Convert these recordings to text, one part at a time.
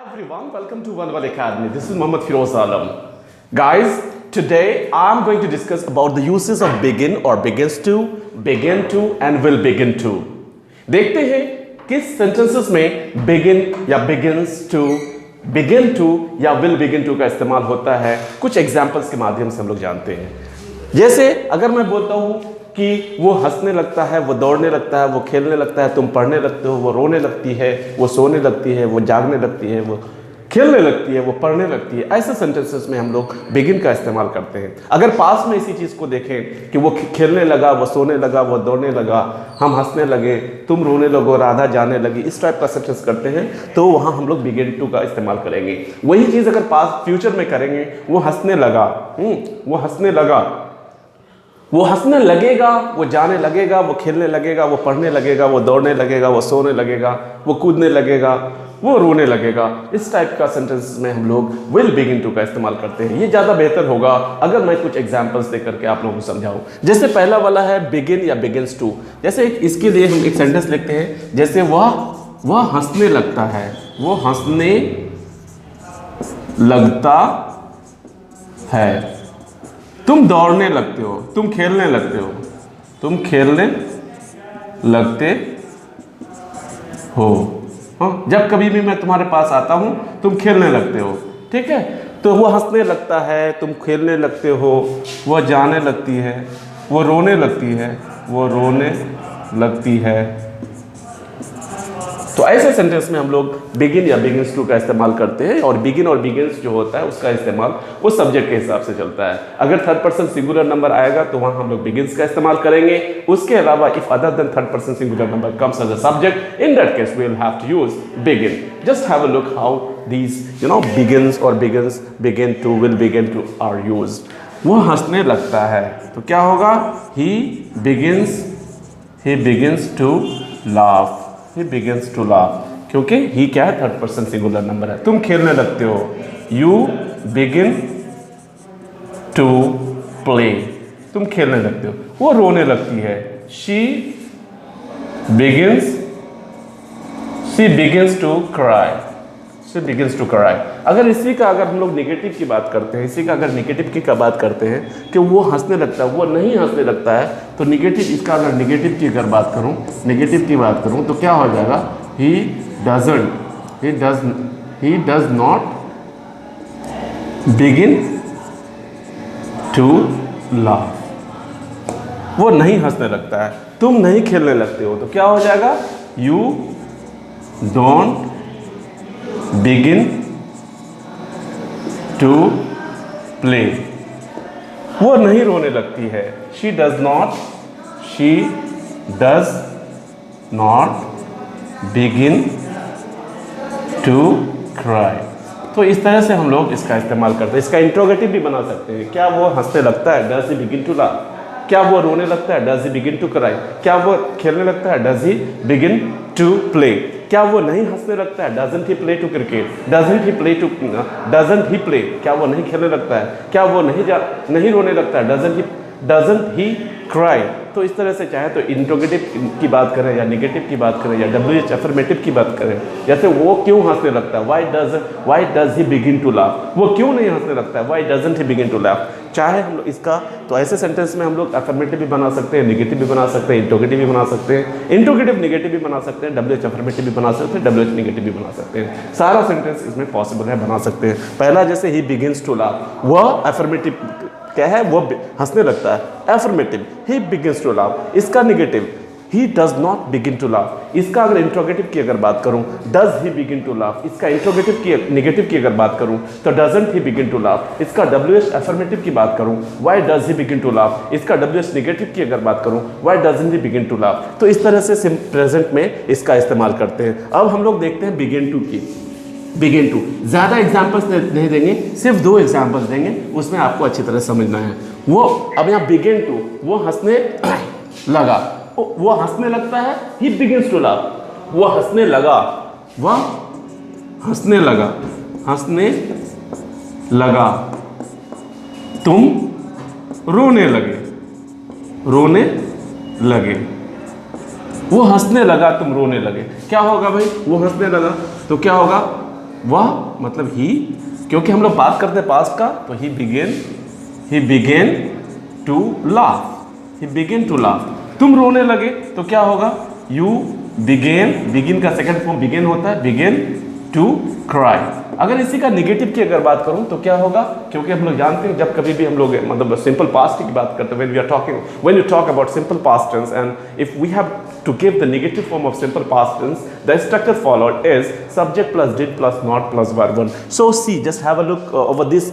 Everyone, welcome to One World Academy. This is Muhammad Firoz Alam. Guys, today I'm going to discuss about the uses of begin or begins to and will begin to. देखते हैं किस sentences में begin या begins to या will begin to का इस्तेमाल होता है। कुछ examples के माध्यम से हम लोग जानते हैं। जैसे अगर मैं बोलता हूँ कि वो हंसने लगता है, वो दौड़ने लगता है, वो खेलने लगता है, तुम पढ़ने लगते हो, वो रोने लगती है, वो सोने लगती है, वो जागने लगती है, वो खेलने लगती है, वो पढ़ने लगती है। ऐसे सेंटेंसेस में हम लोग बिगिन का इस्तेमाल करते हैं। अगर पास में इसी चीज़ को देखें कि वो खेलने लगा, वो सोने लगा, वो दौड़ने लगा, हम हंसने लगे, तुम रोने लगो, राधा जाने लगी, इस टाइप का सेंटेंस करते हैं तो वहाँ हम लोग बिगिन टू का इस्तेमाल करेंगे। वही चीज़ अगर पास फ्यूचर में करेंगे, वो हंसने लगा, वो हंसने लगा, वो हंसने लगेगा, वो जाने लगेगा, वो खेलने लगेगा, वो पढ़ने लगेगा, वो दौड़ने लगेगा, वो सोने लगेगा, वो कूदने लगेगा, वो रोने लगेगा। इस टाइप का सेंटेंस में हम लोग विल बिगिन टू का इस्तेमाल करते हैं। ये ज़्यादा बेहतर होगा अगर मैं कुछ एग्जांपल्स दे करके आप लोगों को समझाऊं। जैसे पहला वाला है बिगिन या बिगिंस टू। जैसे इसके लिए हम एक सेंटेंस लिखते हैं, जैसे वह हंसने लगता है, वो हंसने लगता है। तुम दौड़ने लगते हो, तुम खेलने लगते हो, तुम खेलने लगते हो। हाँ, जब कभी भी मैं तुम्हारे पास आता हूँ तुम खेलने लगते हो। ठीक है, तो वो हंसने लगता है, तुम खेलने लगते हो, वो जाने लगती है, वो रोने लगती है, वो रोने लगती है। तो ऐसे सेंटेंस में हम लोग बिगिन या बिगिंस टू का इस्तेमाल करते हैं। और बिगिन और बिगिंस जो होता है उसका इस्तेमाल उस सब्जेक्ट के हिसाब से चलता है। अगर थर्ड पर्सन सिंगुलर नंबर आएगा तो वहाँ हम लोग बिगिंस का इस्तेमाल करेंगे। उसके अलावा if other than third person singular number comes as a subject, in that case we will have to use begin. Just have a look how these begins और begins, begin to, will begin to are used. वो हंसने लगता है तो क्या होगा? He begins to laugh. He begins to laugh, क्योंकि ही क्या है? थर्ड पर्सन सिंगुलर नंबर है। तुम खेलने लगते हो, you begin to play, तुम खेलने लगते हो। वो रोने लगती है, she begins to cry। अगर इसी का अगर हम लोग नेगेटिव की बात करते हैं, इसी का अगर नेगेटिव की बात करते हैं कि वो हंसने लगता है, वो नहीं हंसने लगता है, तो नेगेटिव, इसका अगर नेगेटिव की अगर बात करूं तो क्या हो जाएगा? he does not begin to laugh। वो नहीं हंसने लगता है। तुम नहीं खेलने लगते हो तो क्या हो जाएगा? you don't begin to play। वो नहीं रोने लगती है, she does not begin to cry। तो इस तरह से हम लोग इसका इस्तेमाल करते हैं। इसका इंट्रोगेटिव भी बना सकते हैं। क्या वो हंसने लगता है? Does he begin to laugh? क्या वो रोने लगता है? Does he begin to cry? क्या वो खेलने लगता है? Does he begin to play? क्या वो नहीं हंसने लगता है? Doesn't he play to cricket? Doesn't he play? क्या वो नहीं खेलने लगता है? क्या वो नहीं रोने लगता है? Doesn't he cry? तो इस तरह से चाहे तो इंट्रोगेटिव की बात करें या नेगेटिव की बात करें या WH अफर्मेटिव की बात करें। जैसे वो क्यों हंसने लगता है? Why does he begin to laugh? वो क्यों नहीं हंसने लगता है? Why doesn't he begin to laugh? चाहे हम लोग इसका, तो ऐसे सेंटेंस में हम लोग अफर्मेटिव भी बना सकते हैं, नेगेटिव भी बना सकते हैं, इंट्रोगेटिव भी बना सकते हैं, इंट्रोगेटिव नेगेटिव भी बना सकते हैं, WH अफर्मेटिव भी बना सकते हैं, WH नेगेटिव भी बना सकते हैं। सारा सेंटेंस इसमें पॉसिबल है, बना सकते हैं। पहला जैसे ही बिगिंस टू लाफ, वह अफर्मेटिव क्या है? वो हंसने लगता है, affirmative, he begins to laugh. इसका negative, he does not begin to laugh. इसका अगर इंट्रोगेटिव की अगर बात करूं, does he begin to laugh. इसका इंट्रोगेटिव की, नेगेटिव की अगर बात करूं तो doesn't he begin to laugh. इसका WH अफर्मेटिव की बात करूं, why does he begin to laugh. इसका WH नेगेटिव की अगर बात करूं, why doesn't he begin to laugh. तो इस तरह से प्रेजेंट में इसका इस्तेमाल करते हैं। अब हम लोग देखते हैं बिगिन टू की। बिगिन टू ज़्यादा एग्जाम्पल्स नहीं देंगे, सिर्फ 2 एग्जाम्पल्स देंगे, उसमें आपको अच्छी तरह समझना है। वो अब यहाँ बिगिन टू, वो हंसने लगा, वो हंसने लगता है, ही बिगिंस टू लाफ। वो हंसने लगा, वह हंसने लगा, तुम रोने लगे। वो हंसने लगा, तुम रोने लगे। क्या होगा भाई? वो हंसने लगा तो क्या होगा? वह मतलब ही, क्योंकि हम लोग बात करते हैं पास्ट का, तो he began to laugh, he began to laugh. तुम रोने लगे तो क्या होगा, यू बिगिन का सेकंड फॉर्म बिगिन होता है, बिगिन टू क्राई। अगर इसी का निगेटिव की अगर बात करूं तो क्या होगा, क्योंकि हम लोग जानते हैं जब कभी भी हम लोग मतलब सिंपल पास्ट की बात करते हैं, when you talk about simple past tense and if we have to give the negative form of simple past tense, the structure followed is subject plus did plus not plus verb 1. So see, just have a look over these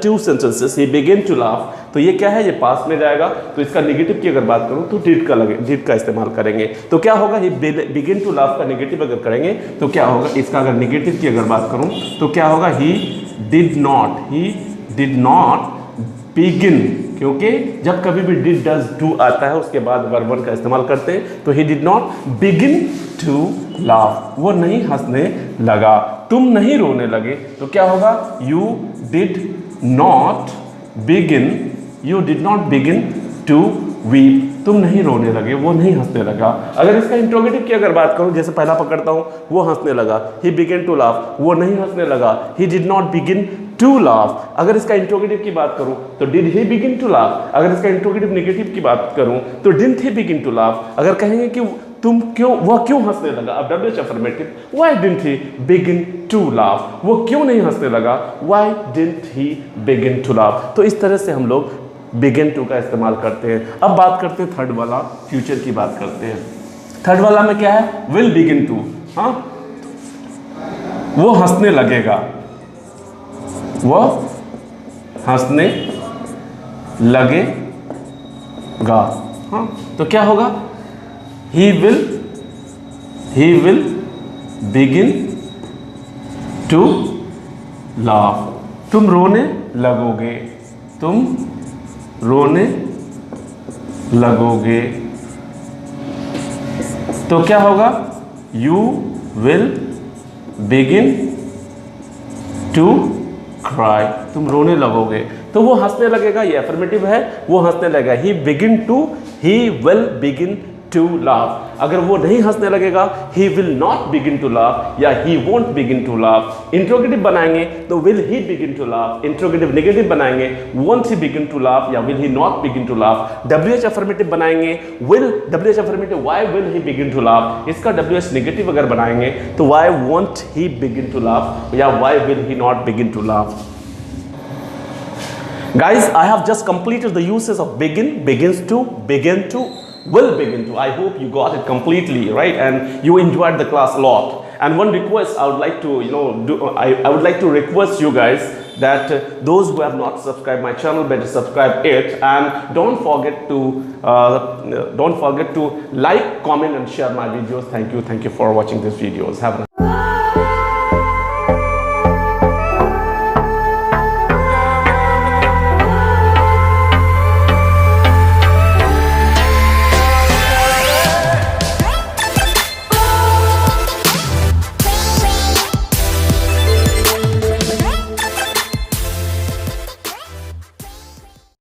two sentences. He began to laugh, तो ये क्या है, ये past में जाएगा, तो इसका negative की अगर बात करूं तो did का इस्तेमाल करेंगे। तो क्या होगा, he began to laugh का नेगेटिव अगर करेंगे तो क्या होगा, इसका अगर नेगेटिव की अगर बात करूं तो क्या होगा, he did not begin, क्योंकि जब कभी भी did does do आता है उसके बाद verb 1 का इस्तेमाल करते हैं, तो he did not begin to laugh, वो नहीं हंसने लगा। तुम नहीं रोने लगे तो क्या होगा, you did not begin to weep, तुम नहीं रोने लगे, वो नहीं हंसने लगा। अगर इसका इंट्रोगेटिव की अगर बात करूं, जैसे पहला पकड़ता हूं, वो हंसने लगा, he began to laugh, वो नहीं हंसने लगा, he did not begin to laugh। अगर इसका इंट्रोगेटिव की बात करूं तो did he begin to laugh। अगर इसका इंट्रोगेटिव नेगेटिव की बात करूं तो didn't he begin to laugh। अगर कहेंगे कि वह क्यों हंसने लगा, अब WH affirmative, why didn't he begin to laugh, वो क्यों नहीं हंसने लगा, why didn't he begin to laugh। तो इस तरह से हम लोग begin to का इस्तेमाल करते हैं। अब बात करते हैं थर्ड वाला, फ्यूचर की बात करते हैं। थर्ड वाला में क्या है, will begin to, हाँ, वो हंसने लगेगा, वो हंसने लगेगा, हाँ, तो क्या होगा, he will begin to laugh। तुम रोने लगोगे, तुम रोने लगोगे, तो क्या होगा, you will begin to cry, तुम रोने लगोगे, तो वो हंसने लगेगा, ये अफर्मेटिव है, वो हंसने लगेगा, he will begin to laugh। अगर वो नहीं हंसने लगेगा, he will not begin to laugh या he won't begin to laugh। Interrogative बनाएंगे तो will he begin to laugh, interrogative negative बनाएंगे won't he begin to laugh या will he not begin to laugh। WH affirmative बनाएंगे WH affirmative why will he begin to laugh, इसका WH negative अगर बनाएंगे तो why won't he begin to laugh या why will he not begin to laugh। Guys, I have just completed the uses of begin, begins to, begin to, will begin to. I hope you got it completely right and you enjoyed the class a lot. And one request I would like to I would like to request you guys that those who have not subscribed my channel better subscribe it, and don't forget to like, comment and share my videos. Thank you for watching these videos. Have a